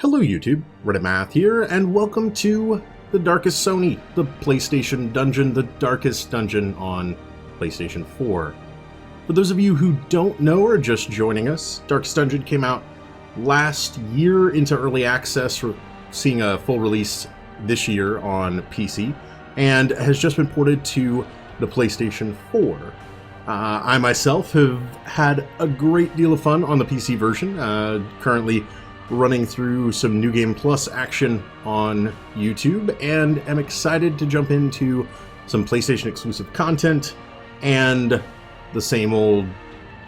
Hello YouTube, Reddit Math here, and welcome to The Darkest Sony, the PlayStation Dungeon, the darkest dungeon on PlayStation 4. For those of you who don't know or are just joining us, Darkest Dungeon came out last year into early access, seeing a full release this year on PC, and has just been ported to the PlayStation 4. I myself have had a great deal of fun on the PC version, currently running through some New Game Plus action on YouTube, and am excited to jump into some PlayStation exclusive content and the same old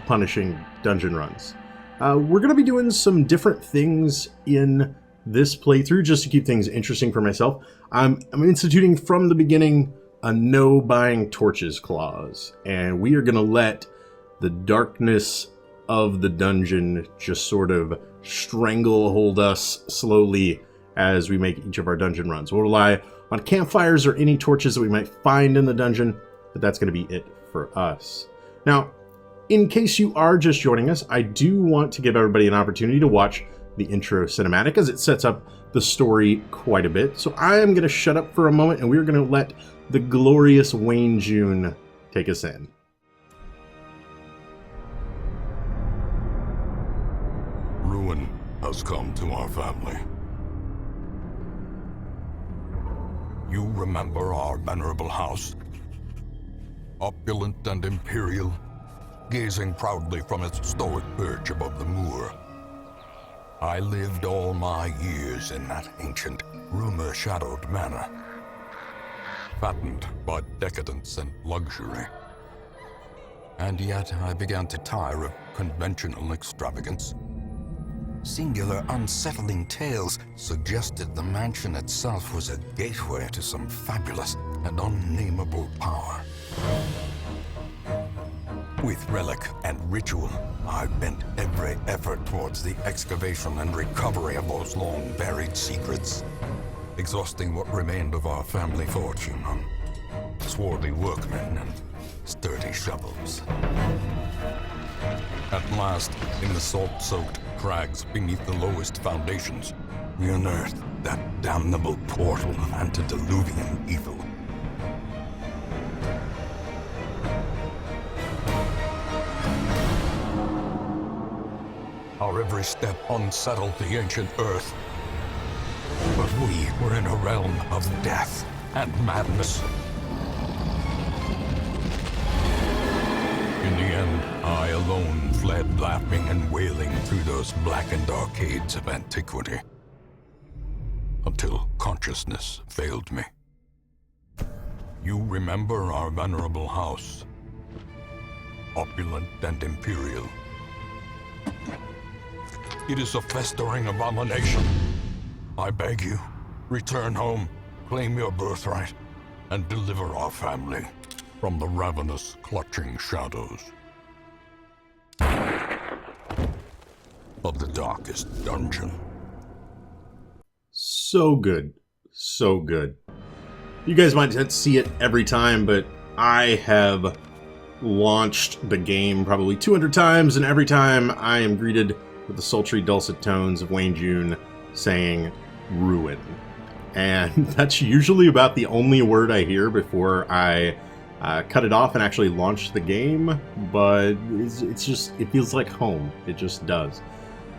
punishing dungeon runs. We're going to be doing some different things in this playthrough just to keep things interesting for myself. I'm instituting from the beginning a no buying torches clause, and we are going to let the darkness of the dungeon just sort of stranglehold us slowly as we make each of our dungeon runs. We'll rely on campfires or any torches that we might find in the dungeon, but that's going to be it for us. Now, in case you are just joining us, I do want to give everybody an opportunity to watch the intro cinematic as it sets up the story quite a bit. So I am going to shut up for a moment and we're going to let the glorious Wayne June take us in. Ruin has come to our family. You remember our venerable house? Opulent and imperial, gazing proudly from its stoic perch above the moor. I lived all my years in that ancient, rumor-shadowed manor, fattened by decadence and luxury. And yet I began to tire of conventional extravagance. Singular, unsettling tales suggested the mansion itself was a gateway to some fabulous and unnameable power. With relic and ritual, I bent every effort towards the excavation and recovery of those long-buried secrets, exhausting what remained of our family fortune on swarthy workmen and sturdy shovels. At last, in the salt-soaked crags beneath the lowest foundations, we unearthed that damnable portal of antediluvian evil. Our every step unsettled the ancient earth, but we were in a realm of death and madness. In the end, I alone fled laughing and wailing through those blackened arcades of antiquity, until consciousness failed me. You remember our venerable house, opulent and imperial. It is a festering abomination. I beg you, return home, claim your birthright, and deliver our family from the ravenous, clutching shadows of the darkest dungeon. So good. So good. You guys might not see it every time, but I have launched the game probably 200 times, and every time I am greeted with the sultry, dulcet tones of Wayne June saying, ruin. And that's usually about the only word I hear before I cut it off and actually launch the game, but it's just, it feels like home. It just does.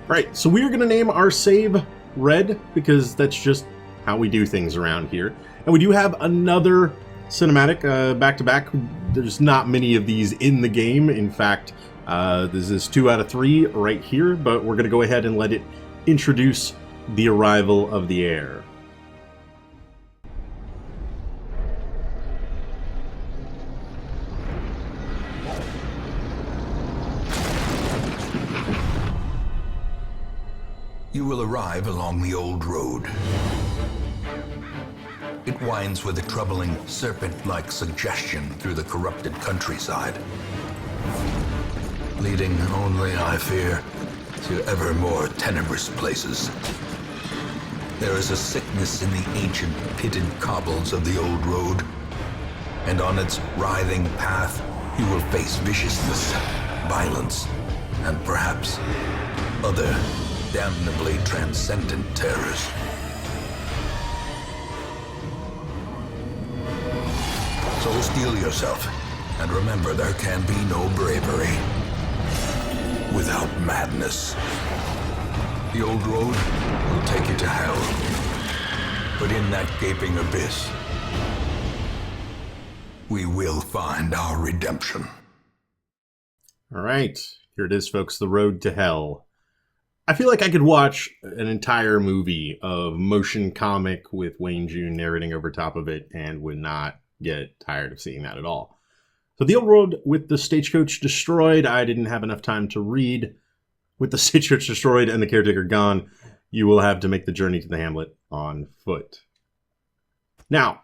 Right, so we are going to name our save Red, because that's just how we do things around here. And we do have another cinematic back-to-back. There's not many of these in the game. In fact, this is 2 out of 3 right here, but we're going to go ahead and let it introduce the arrival of the heir. You will arrive along the old road. It winds with a troubling, serpent-like suggestion through the corrupted countryside, leading only, I fear, to ever more tenebrous places. There is a sickness in the ancient pitted cobbles of the old road, and on its writhing path you will face viciousness, violence, and perhaps other damnably transcendent terrors. So steel yourself, and remember there can be no bravery without madness. The old road will take you to hell, but in that gaping abyss, we will find our redemption. All right, here it is, folks, The Road to Hell. I feel like I could watch an entire movie of motion comic with Wayne June narrating over top of it and would not get tired of seeing that at all. So the old road with the stagecoach destroyed, I didn't have enough time to read. With the stagecoach destroyed and the caretaker gone, you will have to make the journey to the hamlet on foot. Now,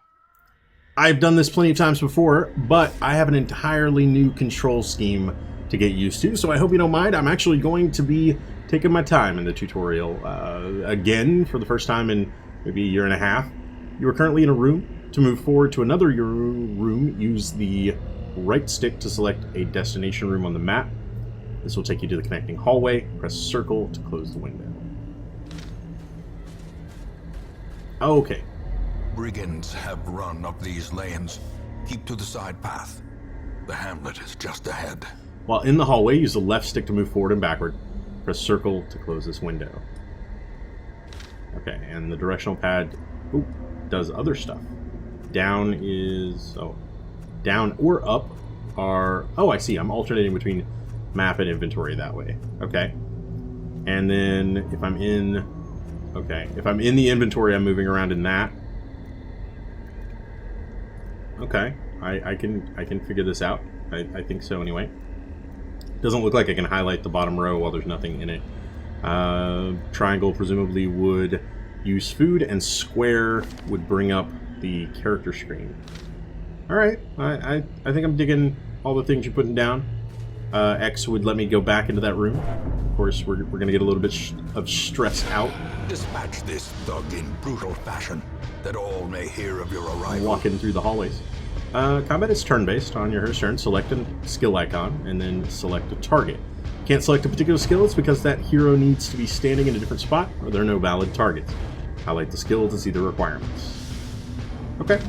I've done this plenty of times before, but I have an entirely new control scheme to get used to, so I hope you don't mind. I'm actually going to be taking my time in the tutorial. Again, for the first time in maybe a year and a half. You are currently in a room. To move forward to another room, use the right stick to select a destination room on the map. This will take you to the connecting hallway. Press circle to close the window. Okay. Brigands have run up these lanes. Keep to the side path. The hamlet is just ahead. While in the hallway, use the left stick to move forward and backward. Press circle to close this window. Okay, and the directional pad does other stuff. Down is... down or up are... I see. I'm alternating between map and inventory that way. Okay. And then if I'm in... if I'm in the inventory, I'm moving around in that. Okay. I can figure this out. I think so anyway. Doesn't look like I can highlight the bottom row while there's nothing in it. Triangle presumably would use food, and square would bring up the character screen. Alright, I think I'm digging all the things you're putting down. X would let me go back into that room. Of course, we're going to get a little bit of stress out. Dispatch this thug in brutal fashion, that all may hear of your arrival. Walking through the hallways. Combat is turn-based. On your turn, select a skill icon, and then select a target. Can't select a particular skill, it's because that hero needs to be standing in a different spot, or there are no valid targets. Highlight the skill to see the requirements. Okay.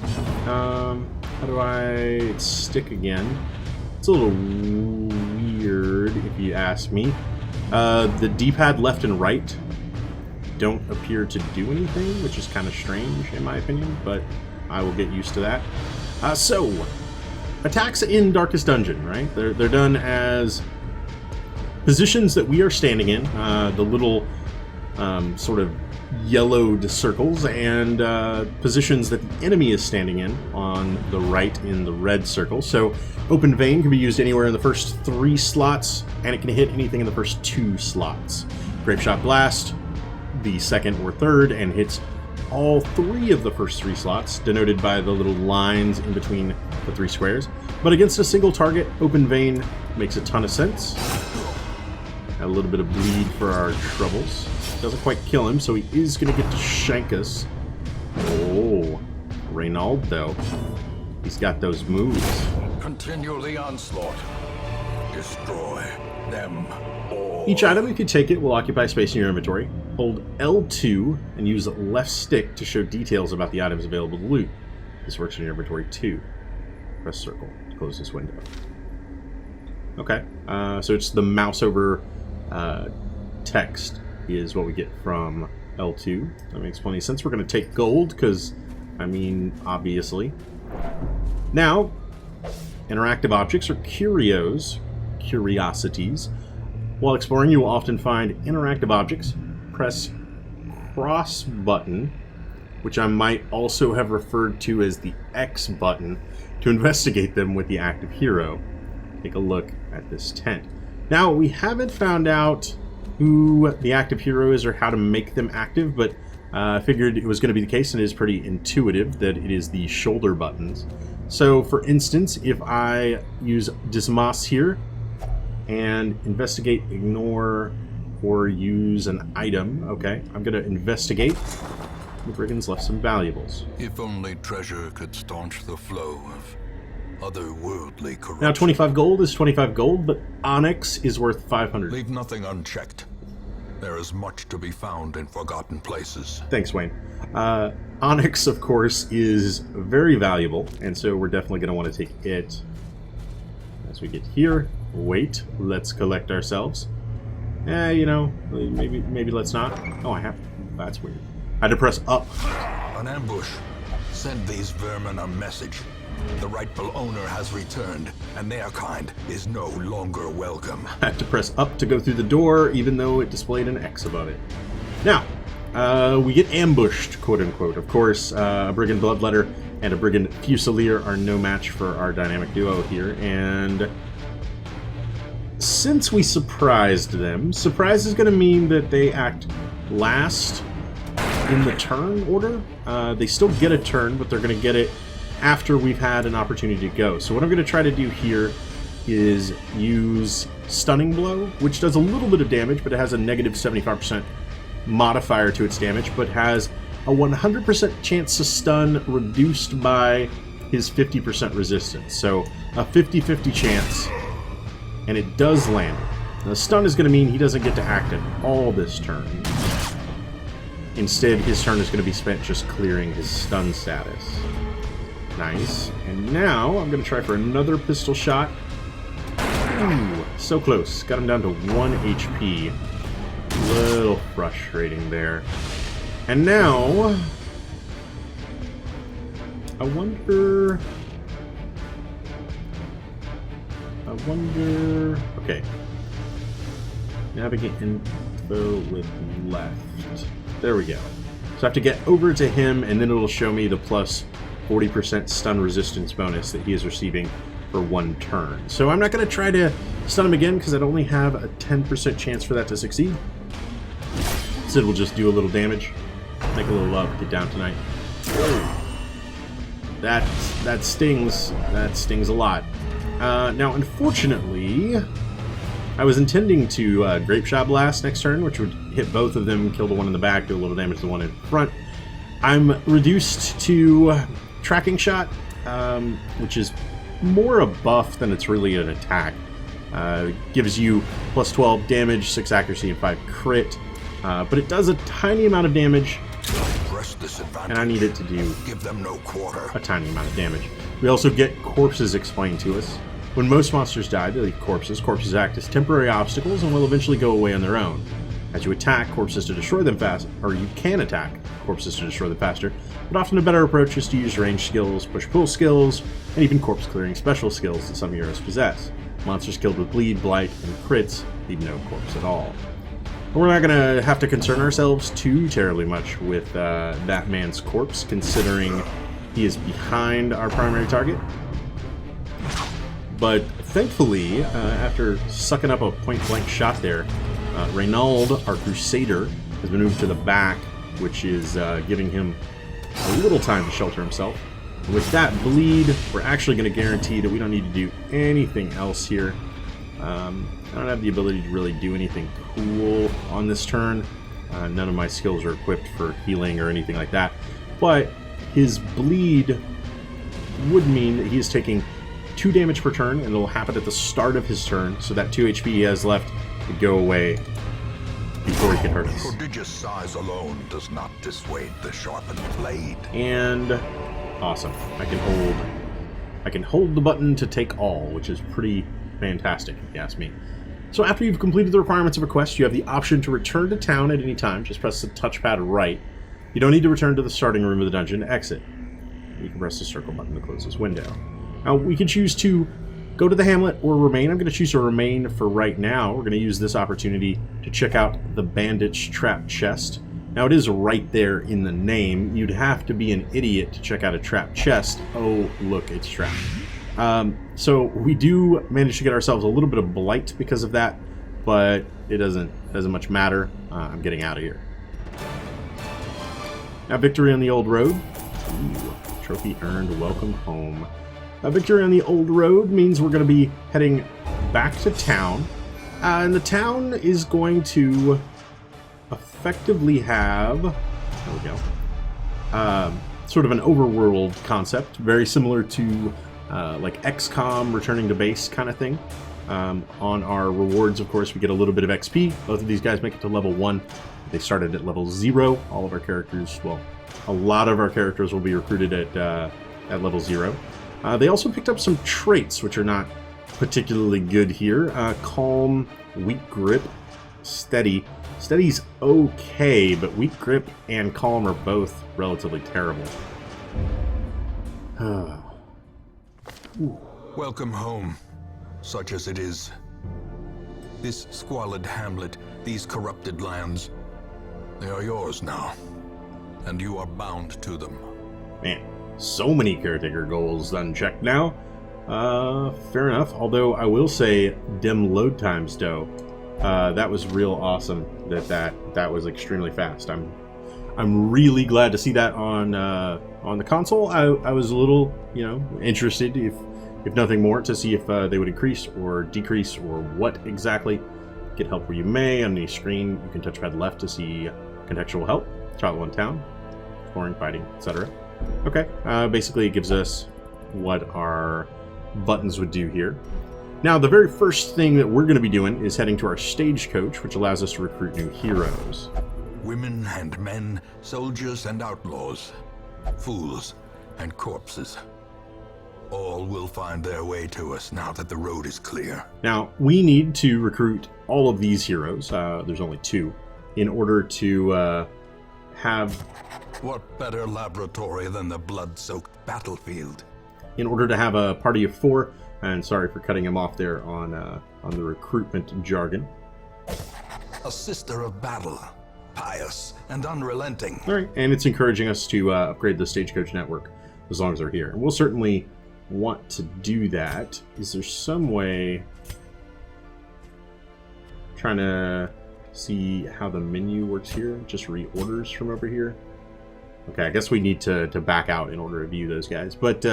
How do I stick again? It's a little weird, if you ask me. The D-pad left and right don't appear to do anything, which is kind of strange, in my opinion, but I will get used to that. So, attacks in Darkest Dungeon, right? They're done as positions that we are standing in, the little sort of yellowed circles, and positions that the enemy is standing in on the right in the red circle. So Open Vein can be used anywhere in the first 3 slots, and it can hit anything in the first 2 slots. Grapeshot Blast, the second or third, and hits all 3 of the first 3 slots, denoted by the little lines in between the 3 squares. But against a single target, Open Vein makes a ton of sense. A little bit of bleed for our troubles. Doesn't quite kill him, so he is going to get to shank us. Oh, Reynaldo. He's got those moves. Continue the onslaught. Destroy them all. Each item, if you take it, will occupy space in your inventory. Hold L2 and use left stick to show details about the items available to loot. This works in your inventory too. Press circle to close this window. Okay, so it's the mouse over text is what we get from L2. That makes plenty of sense. We're going to take gold because, I mean, obviously. Now, interactive objects are curiosities. While exploring, you will often find interactive objects. Press cross button, which I might also have referred to as the X button, to investigate them with the active hero. Take a look at this tent. Now, we haven't found out who the active hero is or how to make them active, but I figured it was going to be the case, and it is pretty intuitive that it is the shoulder buttons. So, for instance, if I use Disarming here and investigate, ignore, or use an item, okay, I'm going to investigate. The brigands left some valuables. If only treasure could staunch the flow of otherworldly corruption. Now, 25 gold is 25 gold, but onyx is worth 500. Leave nothing unchecked. There is much to be found in forgotten places. Thanks, Wayne. Onyx, of course, is very valuable, and so we're definitely going to want to take it as we get here. Wait, let's collect ourselves. You know, maybe let's not. Oh, I have. That's weird. I had to press up. An ambush. Send these vermin a message. The rightful owner has returned, and their kind is no longer welcome. I had to press up to go through the door, even though it displayed an X above it. Now, we get ambushed, quote-unquote. Of course, a Brigand Bloodletter and a Brigand Fusilier are no match for our dynamic duo here, and since we surprised them, surprise is going to mean that they act last in the turn order. They still get a turn, but they're going to get it after we've had an opportunity to go. So what I'm going to try to do here is use Stunning Blow, which does a little bit of damage, but it has a negative 75% modifier to its damage, but has a 100% chance to stun reduced by his 50% resistance. So a 50-50 chance, and it does land. Now, the stun is going to mean he doesn't get to act at all this turn. Instead, his turn is going to be spent just clearing his stun status. Nice. And now I'm going to try for another pistol shot. Ooh, so close. Got him down to 1 HP. A little frustrating there. And now I wonder... Okay. Navigate info with left. There we go. So I have to get over to him, and then it'll show me the plus 40% stun resistance bonus that he is receiving for 1 turn. So I'm not going to try to stun him again, because I'd only have a 10% chance for that to succeed. Instead, we'll just do a little damage. Make a little love, get down tonight. That stings. That stings a lot. Now, unfortunately, I was intending to Grapeshot Blast next turn, which would hit both of them, kill the one in the back, do a little damage to the one in front. I'm reduced to Tracking Shot, which is more a buff than it's really an attack. Gives you plus 12 damage, 6 accuracy, and 5 crit. But it does a tiny amount of damage, and I need it to do Give them no quarter. a tiny amount of damage. We also get corpses explained to us. When most monsters die, they leave corpses. Corpses act as temporary obstacles and will eventually go away on their own. As you attack corpses to destroy them fast, or you can attack corpses to destroy them faster, but often a better approach is to use ranged skills, push-pull skills, and even corpse-clearing special skills that some heroes possess. Monsters killed with bleed, blight, and crits leave no corpse at all. But we're not going to have to concern ourselves too terribly much with that man's corpse, considering he is behind our primary target. But thankfully, after sucking up a point-blank shot there, Reynald, our Crusader, has been moved to the back, which is giving him a little time to shelter himself. And with that bleed, we're actually going to guarantee that we don't need to do anything else here. I don't have the ability to really do anything cool on this turn. None of my skills are equipped for healing or anything like that. But his bleed would mean that he is taking 2 damage per turn, and it'll happen at the start of his turn, so that 2 HP he has left would go away before he can hurt us. Prodigious size alone does not dissuade the sharpened blade. And awesome. I can hold the button to take all, which is pretty fantastic, if you ask me. So after you've completed the requirements of a quest, you have the option to return to town at any time. Just press the touchpad right. You don't need to return to the starting room of the dungeon to exit. You can press the circle button to close this window. Now, we can choose to go to the hamlet or remain. I'm going to choose to remain for right now. We're going to use this opportunity to check out the Bandage trap chest. Now, it is right there in the name. You'd have to be an idiot to check out a trap chest. Oh, look, it's trapped. So we do manage to get ourselves a little bit of blight because of that, but it doesn't much matter. I'm getting out of here. Now, victory on the old road. Ooh, trophy earned, welcome home. Victory on the old road means we're going to be heading back to town. And the town is going to effectively have, there we go, sort of an overworld concept, very similar to like XCOM returning to base kind of thing. On our rewards, of course, we get a little bit of XP. Both of these guys make it to level 1. They started at level 0. All of our characters, well, a lot of our characters will be recruited at level 0. They also picked up some traits, which are not particularly good here. Calm, weak grip, steady. Steady's okay, but weak grip and calm are both relatively terrible. Welcome home, such as it is. This squalid hamlet, these corrupted lands, they are yours now, and you are bound to them. Man, so many caretaker goals unchecked now. Fair enough, although I will say dim load times, though. That was real awesome that was extremely fast. I'm really glad to see that on the console. I was a little, interested, if nothing more, to see if they would increase or decrease or what exactly. Get help where you may. On the screen, you can touchpad left to see contextual help, travel in town, exploring, fighting, etc. Okay, basically it gives us what our buttons would do here. Now, the very first thing that we're going to be doing is heading to our stagecoach, which allows us to recruit new heroes. Women and men, soldiers and outlaws, fools and corpses. All will find their way to us now that the road is clear. Now, we need to recruit all of these heroes, there's only 2, in order to have... What better laboratory than the blood-soaked battlefield? In order to have a party of 4, and sorry for cutting him off there on the recruitment jargon. A sister of battle, pious and unrelenting. All right, and it's encouraging us to upgrade the stagecoach network as long as they're here. And we'll certainly want to do that. Is there some way... Trying to see how the menu works here. Just reorders from over here. Okay, I guess we need to back out in order to view those guys. But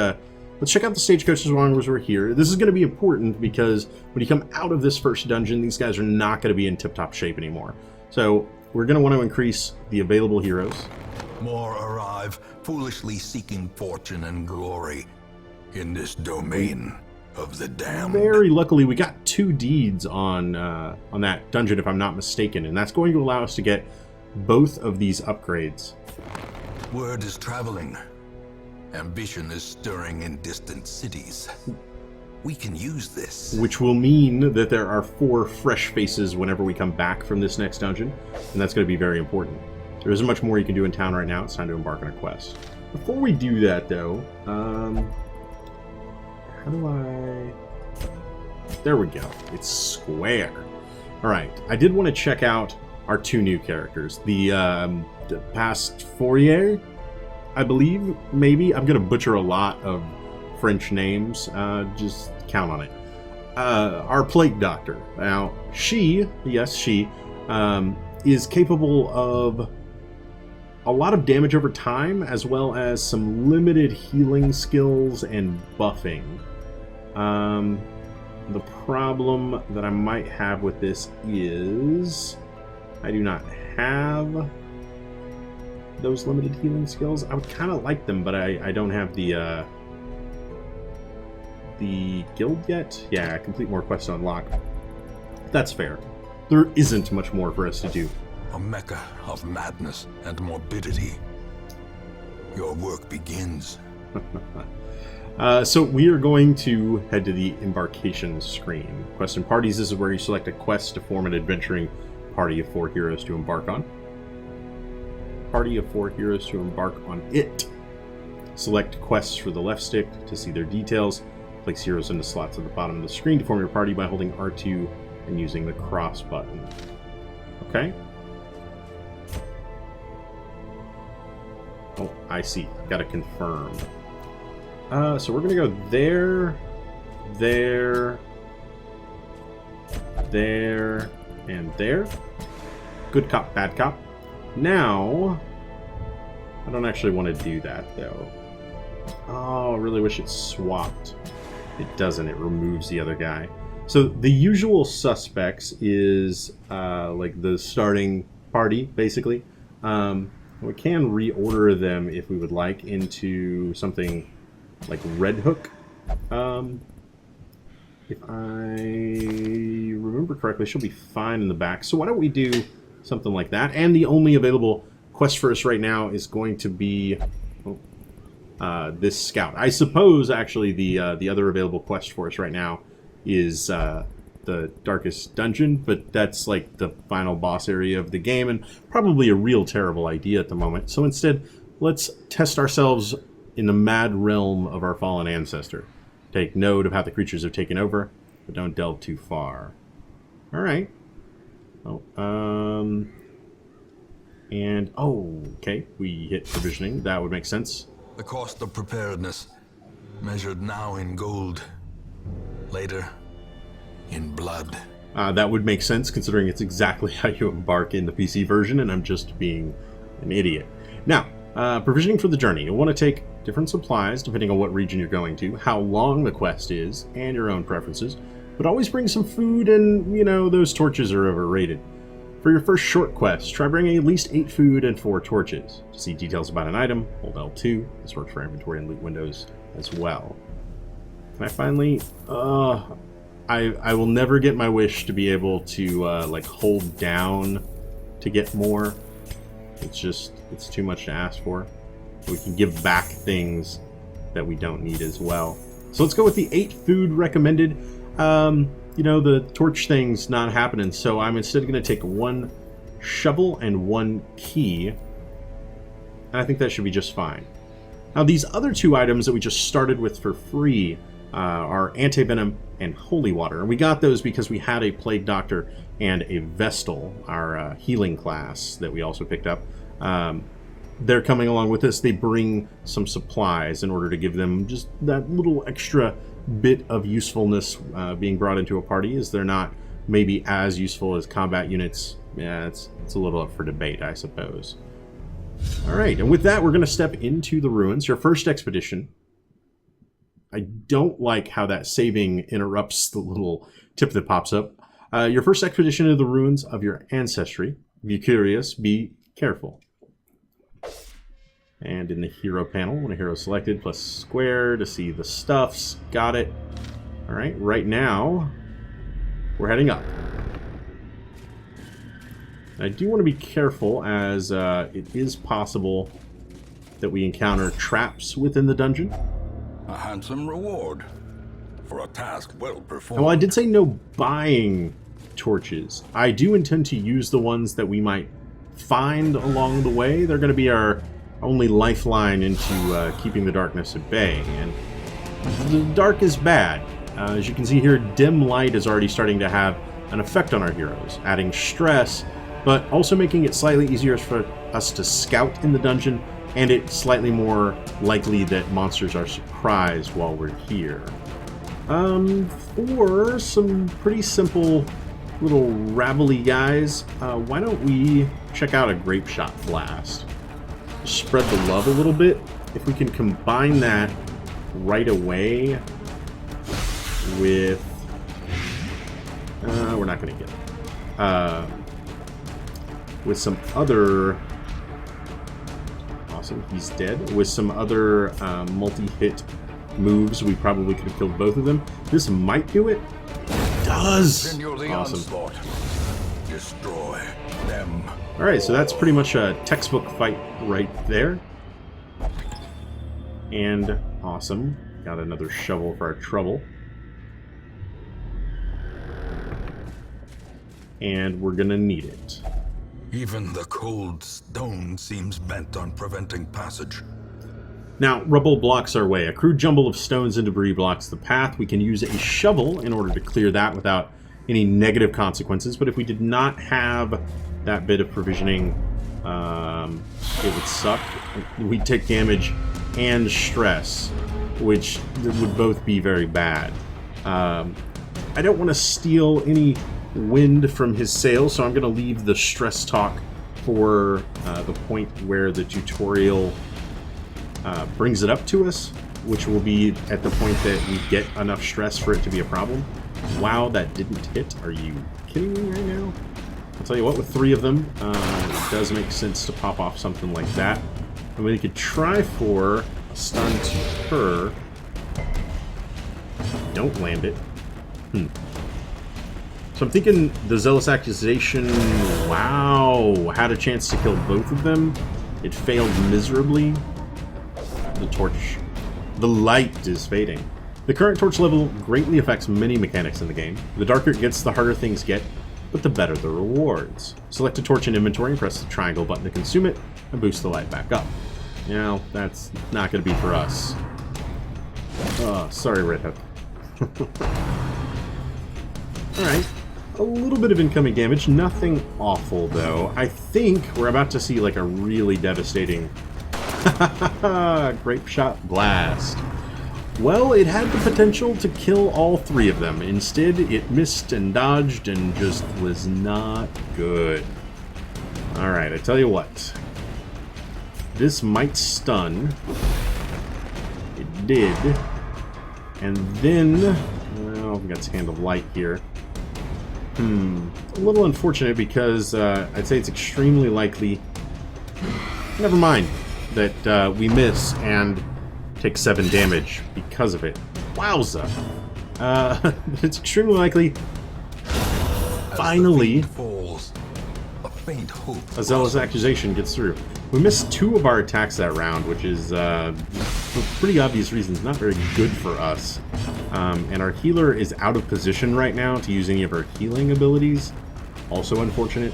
let's check out the stagecoach as long as we're here. This is going to be important because when you come out of this first dungeon, these guys are not going to be in tip-top shape anymore. So we're going to want to increase the available heroes. More arrive, foolishly seeking fortune and glory in this domain of the damned. Very luckily, we got 2 deeds on that dungeon, if I'm not mistaken, and that's going to allow us to get both of these upgrades. Word is traveling. Ambition is stirring in distant cities. We can use this. Which will mean that there are 4 fresh faces whenever we come back from this next dungeon, and that's going to be very important. There isn't much more you can do in town right now. It's time to embark on a quest. Before we do that, though, how do I... There we go. It's square. Alright, I did want to check out our 2 new characters. The past Fourier, I believe, maybe. I'm going to butcher a lot of French names. Just count on it. Our plague doctor. Now, she is capable of a lot of damage over time, as well as some limited healing skills and buffing. The problem that I might have with this is I do not have those limited healing skills. I would kind of like them, but I don't have the guild yet. Yeah, complete more quests to unlock. That's fair. There isn't much more for us to do. A mecca of madness and morbidity. Your work begins. So we are going to head to the embarkation screen. Quest and parties, this is where you select a quest to form an adventuring party of 4 heroes to embark on. Party of 4 heroes to embark on it. Select quests for the left stick to see their details. Place heroes into slots at the bottom of the screen to form your party by holding R2 and using the cross button. Okay. Oh, I see. Gotta confirm. So we're gonna go there, there, there, and there. Good cop, bad cop. Now, I don't actually want to do that, though. Oh, I really wish it swapped. It doesn't. It removes the other guy. So the usual suspects is like the starting party, basically. We can reorder them if we would like into something like Red Hook. if I remember correctly, she'll be fine in the back. So why don't we do something like that? And the only available quest for us right now is going to be this scout. I suppose, actually, the other available quest for us right now is the Darkest Dungeon, but that's like the final boss area of the game, and probably a real terrible idea at the moment. So instead, let's test ourselves in the mad realm of our fallen ancestor. Take note of how the creatures have taken over, but don't delve too far. Alright. Okay, we hit provisioning. That would make sense. The cost of preparedness, measured now in gold, later in blood. That would make sense, considering it's exactly how you embark in the PC version, and I'm just being an idiot. Now, provisioning for the journey. You'll want to take different supplies, depending on what region you're going to, how long the quest is, and your own preferences. But always bring some food, and, you know, those torches are overrated. For your first short quest, try bringing at least 8 food and 4 torches. To see details about an item, hold L2. This works for inventory and loot windows as well. Can I finally... I will never get my wish to be able to, like, hold down to get more. It's too much to ask for. We can give back things that we don't need as well. So let's go with the 8 food recommended. You know, the torch thing's not happening, so I'm instead going to take 1 shovel and 1 key. And I think that should be just fine. Now, these other 2 items that we just started with for free are Anti-Venom and Holy Water. And we got those because we had a Plague Doctor and a Vestal, our healing class, that we also picked up. They're coming along with us. They bring some supplies in order to give them just that little extra bit of usefulness being brought into a party. Is they're not maybe as useful as combat units? Yeah, it's a little up for debate, I suppose. Alright, and with that, we're going to step into the ruins. Your first expedition. I don't like how that saving interrupts the little tip that pops up. Your first expedition into the ruins of your ancestry. Be curious, be careful. And in the hero panel, when a hero selected, plus square to see the stuffs. Got it. Alright, right now, we're heading up. I do want to be careful, as it is possible that we encounter traps within the dungeon. A handsome reward for a task well performed. Well, I did say no buying torches. I do intend to use the ones that we might find along the way. They're going to be our only lifeline into keeping the darkness at bay. And the dark is bad. As you can see here, dim light is already starting to have an effect on our heroes, adding stress, but also making it slightly easier for us to scout in the dungeon, and it's slightly more likely that monsters are surprised while we're here. For some pretty simple little rabbly guys, why don't we check out a Grapeshot Blast? Spread the love a little bit. If we can combine that right away with... we're not going to get it. With some other... Awesome, he's dead. With some other multi-hit moves, we probably could have killed both of them. This might do it. It does! Continue the onslaught. Destroy them. Alright, so that's pretty much a textbook fight right there. And awesome. Got another shovel for our trouble. And we're gonna need it. Even the cold stone seems bent on preventing passage. Now, rubble blocks our way. A crude jumble of stones and debris blocks the path. We can use a shovel in order to clear that without any negative consequences, but if we did not have that bit of provisioning, it would suck. We'd take damage and stress, which would both be very bad. I don't want to steal any wind from his sails, so I'm going to leave the stress talk for the point where the tutorial brings it up to us, which will be at the point that we get enough stress for it to be a problem. Wow, that didn't hit. Are you kidding me right now? I'll tell you what, with 3 of them, it does make sense to pop off something like that. And we could try for a stun to her. Don't land it. So I'm thinking the Zealous Accusation, wow, had a chance to kill both of them. It failed miserably. The light is fading. The current torch level greatly affects many mechanics in the game. The darker it gets, the harder things get, but the better the rewards. Select a torch in inventory and press the triangle button to consume it and boost the light back up. Now, that's not going to be for us. Oh, sorry, Red Hook. Alright, a little bit of incoming damage, nothing awful though. I think we're about to see like a really devastating Grapeshot Blast. Well, it had the potential to kill all three of them. Instead, it missed and dodged and just was not good. Alright, I tell you what. This might stun. It did. And then, well, we got Hand of Light here. A little unfortunate because I'd say it's extremely likely. Never mind that we miss and take 7 damage because of it. Wowza! It's extremely likely. Finally, a Zealous Accusation gets through. We missed 2 of our attacks that round, which is, for pretty obvious reasons, not very good for us. And our healer is out of position right now to use any of our healing abilities. Also unfortunate.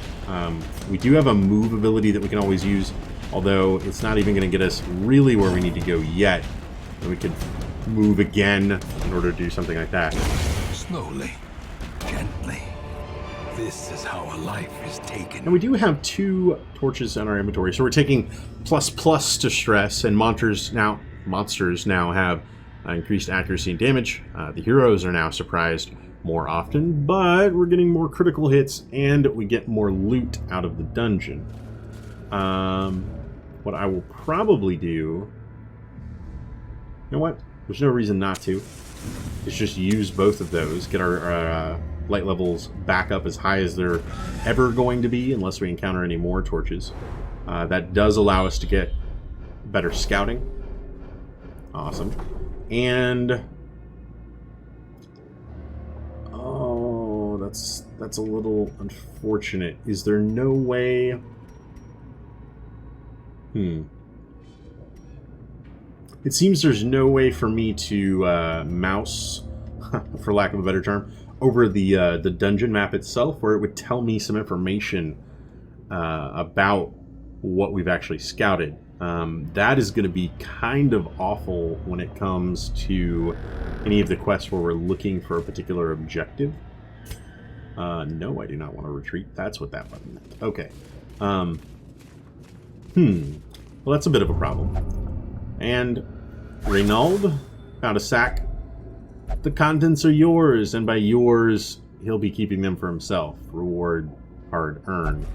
We do have a move ability that we can always use, although it's not even going to get us really where we need to go yet. And we could move again in order to do something like that. Slowly, gently. This is how a life is taken. And we do have 2 torches in our inventory, so we're taking ++ to stress, and monsters now have increased accuracy and damage. The heroes are now surprised more often, but we're getting more critical hits, and we get more loot out of the dungeon. What I will probably do... You know what? There's no reason not to. It's just use both of those, get our light levels back up as high as they're ever going to be, unless we encounter any more torches. That does allow us to get better scouting. Awesome. And... oh, that's a little unfortunate. Is there no way... It seems there's no way for me to mouse, for lack of a better term, over the dungeon map itself, where it would tell me some information about what we've actually scouted. That is going to be kind of awful when it comes to any of the quests where we're looking for a particular objective. No, I do not want to retreat. That's what that button meant. Okay. Well, that's a bit of a problem. And Reynald found a sack. The contents are yours, and by yours, he'll be keeping them for himself. Reward hard earned.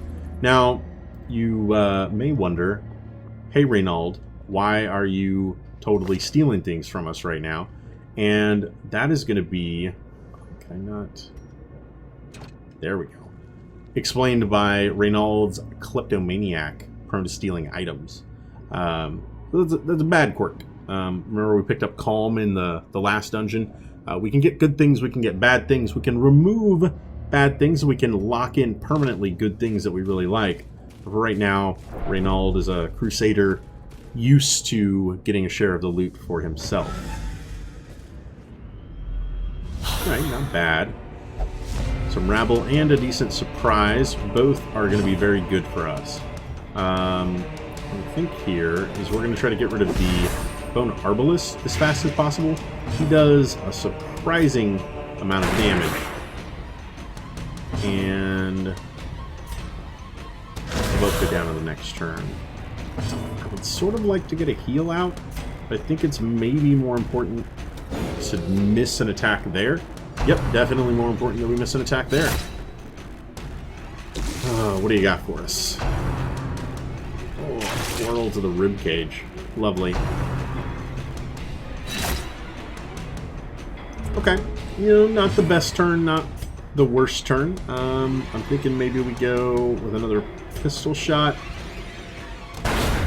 Now, you may wonder, hey Reynald, why are you totally stealing things from us right now? And that is going to be... can I not... there we go. Explained by Reynald's kleptomaniac, prone to stealing items. That's a bad quirk. Remember we picked up Calm in the last dungeon? We can get good things, we can get bad things, we can remove bad things, we can lock in permanently good things that we really like. But for right now, Reynald is a crusader used to getting a share of the loot for himself. Alright, not bad. Some rabble and a decent surprise. Both are going to be very good for us. What I think here is we're going to try to get rid of the Bone Arbalist as fast as possible. He does a surprising amount of damage. And we'll both go down to the next turn. I would sort of like to get a heal out, but I think it's maybe more important to miss an attack there. Yep, definitely more important that we miss an attack there. What do you got for us? Whirl to the ribcage. Lovely. Okay. You know, not the best turn, not the worst turn. I'm thinking maybe we go with another pistol shot.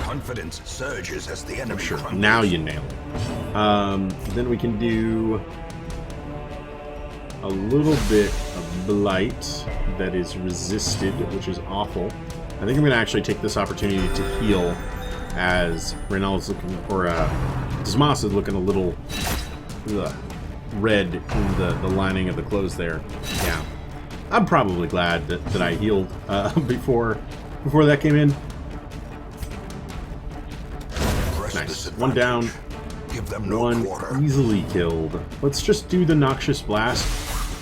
Confidence surges as the enemy Sure, crumbles. now you nail it. Then we can do a little bit of blight that is resisted, which is awful. I think I'm going to actually take this opportunity to heal as Reynald's looking, or Dismas is looking a little red in the lining of the clothes there. Yeah. I'm probably glad that I healed before that came in. Nice. One down. Give them no One quarter. easily killed. Let's just do the Noxious Blast.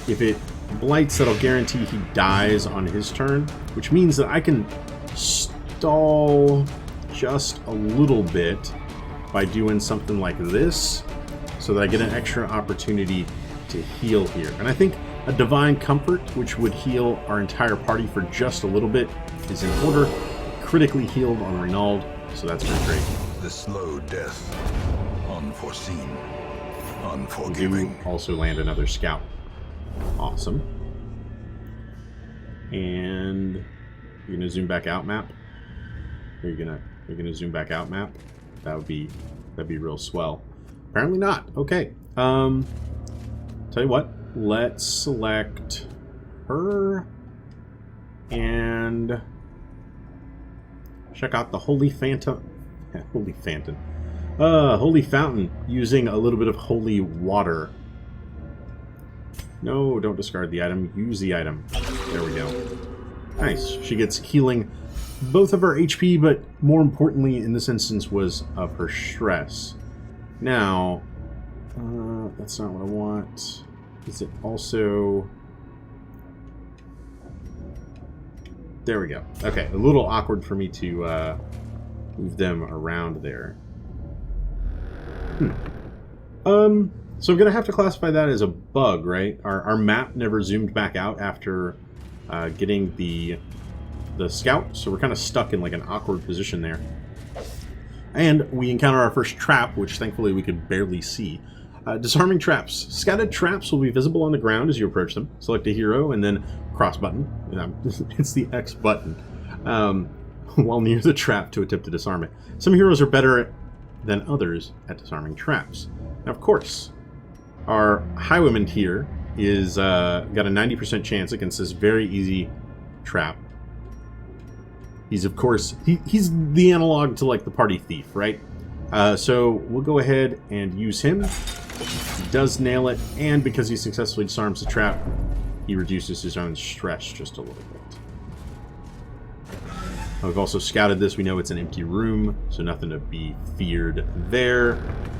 If it blights, that'll guarantee he dies on his turn, which means that I can stall just a little bit by doing something like this, so that I get an extra opportunity to heal here. And I think a Divine Comfort, which would heal our entire party for just a little bit, is in order. Critically healed on Reynald, so that's been great. The slow death. Unforeseen. We Unforgiving. do also land another scout. Awesome. And you're gonna zoom back out, map? Or you're gonna zoom back out, map? That'd be real swell. Apparently not. Okay. Tell you what, let's select her and check out the Holy Fountain using a little bit of holy water. No, don't discard the item. Use the item. There we go. Nice. She gets healing both of her HP, but more importantly in this instance was of her stress. Now, that's not what I want. Is it also... There we go. Okay, a little awkward for me to move them around there. So I'm going to have to classify that as a bug, right? Our map never zoomed back out after getting the scout, so we're kind of stuck in like an awkward position there. And we encounter our first trap, which thankfully we could barely see. Disarming Traps. Scattered traps will be visible on the ground as you approach them. Select a hero and then cross button. It's the X button. While near the trap to attempt to disarm it. Some heroes are better than others at disarming traps. Now, of course, our Highwayman here is got a 90% chance against this very easy trap. He's, of course, he's the analog to, like, the party thief, right? So we'll go ahead and use him. He does nail it, and because he successfully disarms the trap, he reduces his own stress just a little bit. We've also scouted this. We know it's an empty room, so nothing to be feared there.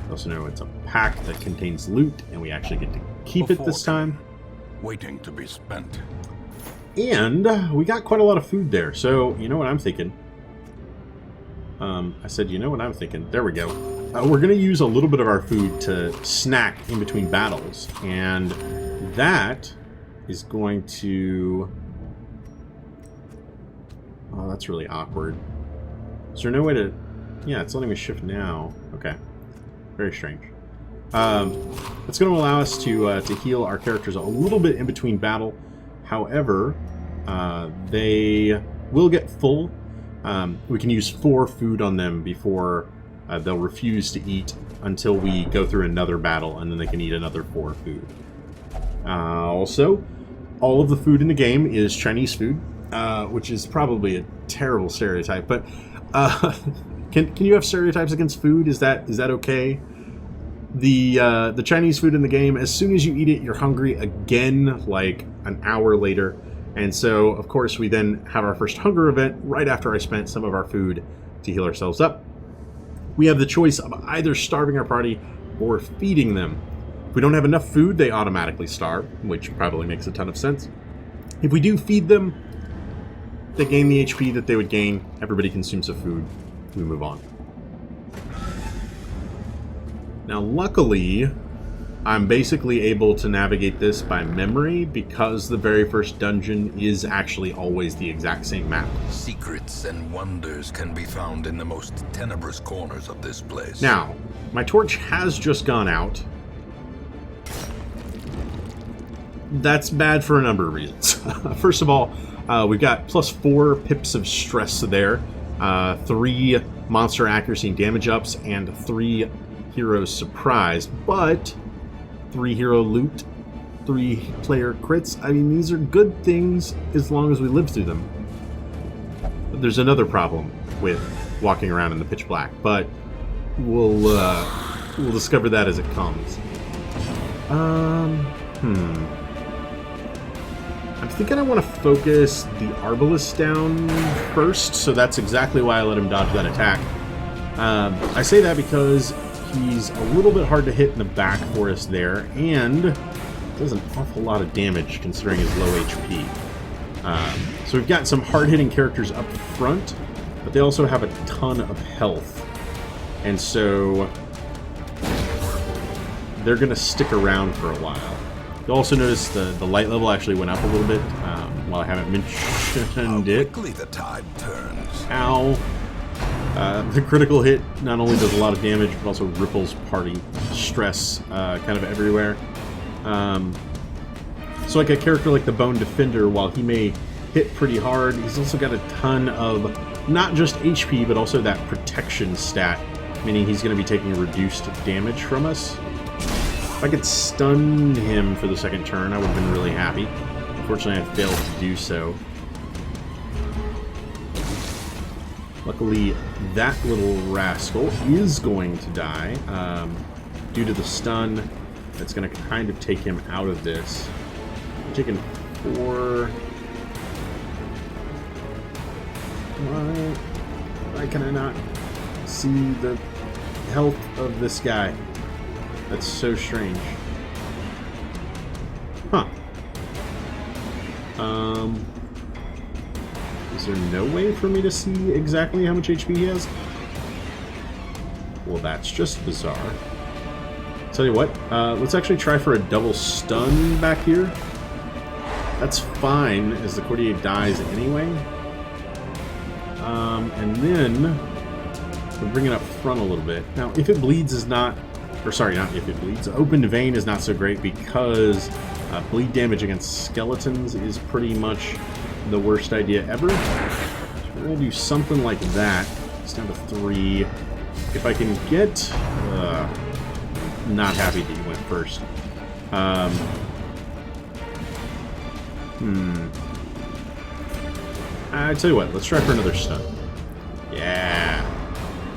We also know it's a pack that contains loot, and we actually get to keep it this time. Waiting to be spent. And we got quite a lot of food there, so you know what I'm thinking. I said, you know what I'm thinking. There we go. We're going to use a little bit of our food to snack in between battles, and that is going to... Oh, that's really awkward. Is there no way to... Yeah, it's letting me shift now. Okay. Very strange. It's going to allow us to heal our characters a little bit in between battle. However, they will get full. We can use 4 food on them before they'll refuse to eat until we go through another battle, and then they can eat another 4 food. Also, all of the food in the game is Chinese food. Which is probably a terrible stereotype, but can you have stereotypes against food? Is that okay? The Chinese food in the game, as soon as you eat it, you're hungry again, like an hour later. And so, of course, we then have our first hunger event right after I spent some of our food to heal ourselves up. We have the choice of either starving our party or feeding them. If we don't have enough food, they automatically starve, which probably makes a ton of sense. If we do feed them, they gain the HP that they would gain. Everybody consumes the food. We move on. Now, luckily, I'm basically able to navigate this by memory because the very first dungeon is actually always the exact same map. Secrets and wonders can be found in the most tenebrous corners of this place. Now, my torch has just gone out. That's bad for a number of reasons. First of all, we've got +4 pips of stress there, 3 monster accuracy and damage ups, and 3 heroes surprised, but 3 hero loot 3-player crits. I mean, these are good things as long as we live through them. But there's another problem with walking around in the pitch black, but we'll discover that as it comes. I'm thinking I want to focus the Arbalest down first, so that's exactly why I let him dodge that attack. I say that because he's a little bit hard to hit in the back for us there, and does an awful lot of damage considering his low HP. So we've got some hard-hitting characters up front, but they also have a ton of health. And so they're going to stick around for a while. You'll also notice the light level actually went up a little bit while I haven't mentioned it. Quickly the tide turns. Ow. The critical hit not only does a lot of damage, but also ripples party stress kind of everywhere. So like a character like the Bone Defender, while he may hit pretty hard, he's also got a ton of not just HP, but also that protection stat, meaning he's going to be taking reduced damage from us. If I could stun him for the second turn, I would have been really happy. Unfortunately, I failed to do so. Luckily, that little rascal is going to die due to the stun. That's going to kind of take him out of this. I'm taking 4. Why can I not see the health of this guy? That's so strange. Huh. Is there no way for me to see exactly how much HP he has? Well, that's just bizarre. Tell you what, let's actually try for a double stun back here. That's fine, as the courtier dies anyway. And then we'll bring it up front a little bit. Now, if it bleeds is not... Or sorry, not if it bleeds. Open vein is not so great because bleed damage against skeletons is pretty much the worst idea ever. So we're going to do something like that. It's down to 3. If I can get... not happy that you went first. I tell you what, let's try for another stun. Yeah.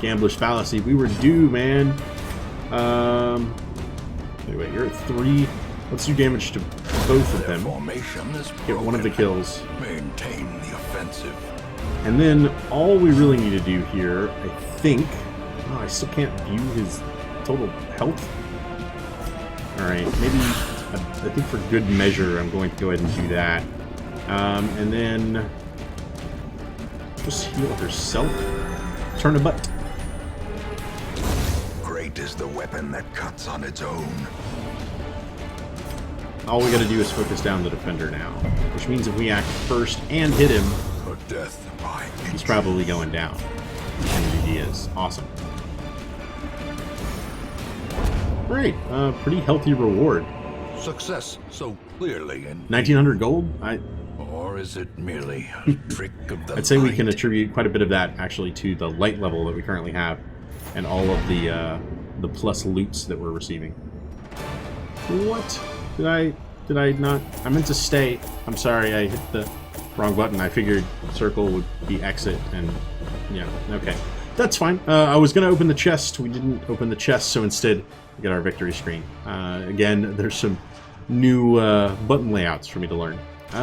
Gambler's Fallacy. We were due, man. Anyway, you're at 3. Let's do damage to both of them. Get one of the kills. Maintain the offensive. And then all we really need to do here, I think... Oh, I still can't view his total health. Alright, maybe... I think for good measure, I'm going to go ahead and do that. And then... just heal herself. Turn a butt. Great is the weapon that cuts on its own. All we gotta do is focus down the defender now. Which means if we act first and hit him, For death by he's probably going down. And he is. Awesome. Great. Pretty healthy reward. Success so clearly in 1900 gold? Or is it merely a trick of the I'd say we light? can attribute quite a bit of that actually to the light level that we currently have and all of the plus loots that we're receiving. What? Did I not? I meant to stay. I'm sorry, I hit the wrong button. I figured circle would be exit and yeah, okay. That's fine. I was going to open the chest. We didn't open the chest, so instead we got our victory screen. Again, there's some new button layouts for me to learn.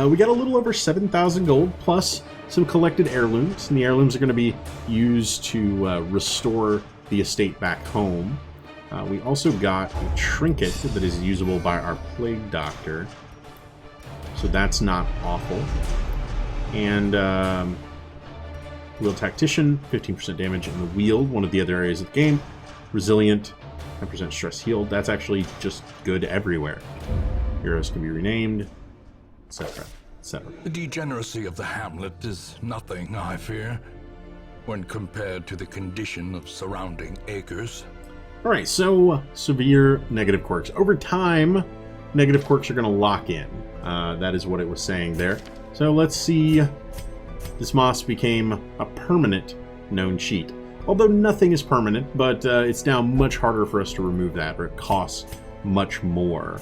We got a little over 7,000 gold, plus some collected heirlooms, and the heirlooms are going to be used to restore the estate back home. We also got a trinket that is usable by our plague doctor, so that's not awful. And Wield Tactician, 15% damage in the wield, one of the other areas of the game. Resilient, 10% stress healed. That's actually just good everywhere. Heroes can be renamed, etc., etc. The degeneracy of the hamlet is nothing, I fear, when compared to the condition of surrounding acres. Alright, so severe negative quirks. Over time, negative quirks are going to lock in. That is what it was saying there. So let's see. This moss became a permanent known cheat. Although nothing is permanent, but it's now much harder for us to remove that, or it costs much more.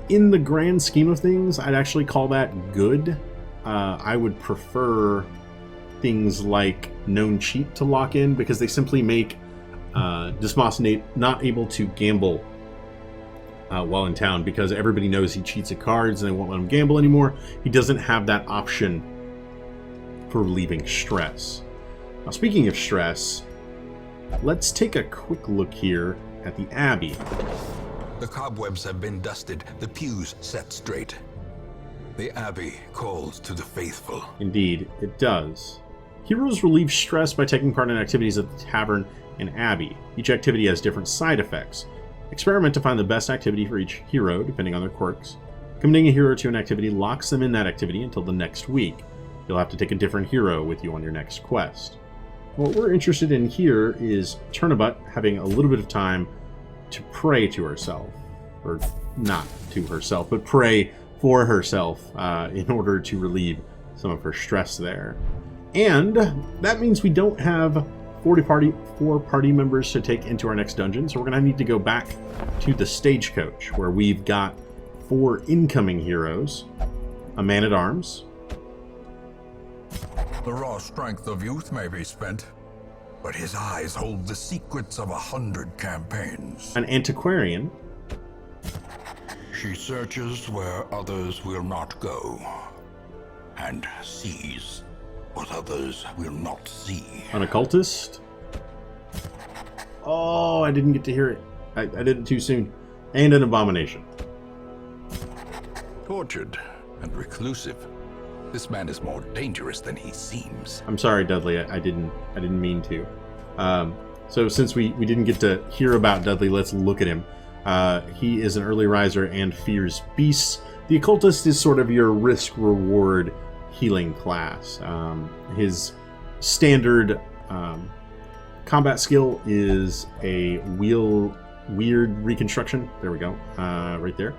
In the grand scheme of things, I'd actually call that good. I would prefer things like known cheat to lock in, because they simply make Dismastinate not able to gamble while in town, because everybody knows he cheats at cards and they won't let him gamble anymore. He doesn't have that option for relieving stress. Now, speaking of stress, let's take a quick look here at the Abbey. The cobwebs have been dusted, the pews set straight. The Abbey calls to the faithful. Indeed, it does. Heroes relieve stress by taking part in activities at the tavern and Abbey. Each activity has different side effects. Experiment to find the best activity for each hero, depending on their quirks. Committing a hero to an activity locks them in that activity until the next week. You'll have to take a different hero with you on your next quest. What we're interested in here is Turnabout having a little bit of time to pray to herself. Or not to herself, but pray for herself in order to relieve some of her stress there. And that means we don't have 4 party members to take into our next dungeon, so we're going to need to go back to the stagecoach, where we've got 4 incoming heroes, a man-at-arms. The raw strength of youth may be spent, but his eyes hold the secrets of 100 campaigns. An antiquarian. She searches where others will not go, and sees what others will not see. An occultist. Oh, I didn't get to hear it. I did it too soon. And an abomination. Tortured and reclusive. This man is more dangerous than he seems. I'm sorry, Dudley. I didn't mean to. So since we didn't get to hear about Dudley, let's look at him. He is an early riser and fears beasts. The occultist is sort of your risk-reward healing class. His standard combat skill is a weird reconstruction. There we go, right there.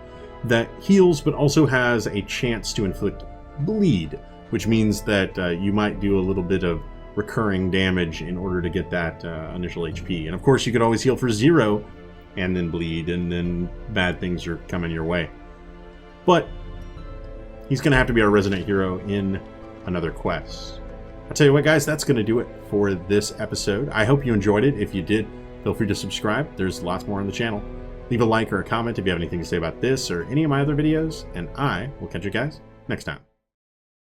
That heals, but also has a chance to inflict bleed, which means that you might do a little bit of recurring damage in order to get that initial HP. And of course, you could always heal for 0 and then bleed, and then bad things are coming your way. But he's going to have to be our resident hero in another quest. I'll tell you what, guys, that's going to do it for this episode. I hope you enjoyed it. If you did, feel free to subscribe. There's lots more on the channel. Leave a like or a comment if you have anything to say about this or any of my other videos, and I will catch you guys next time.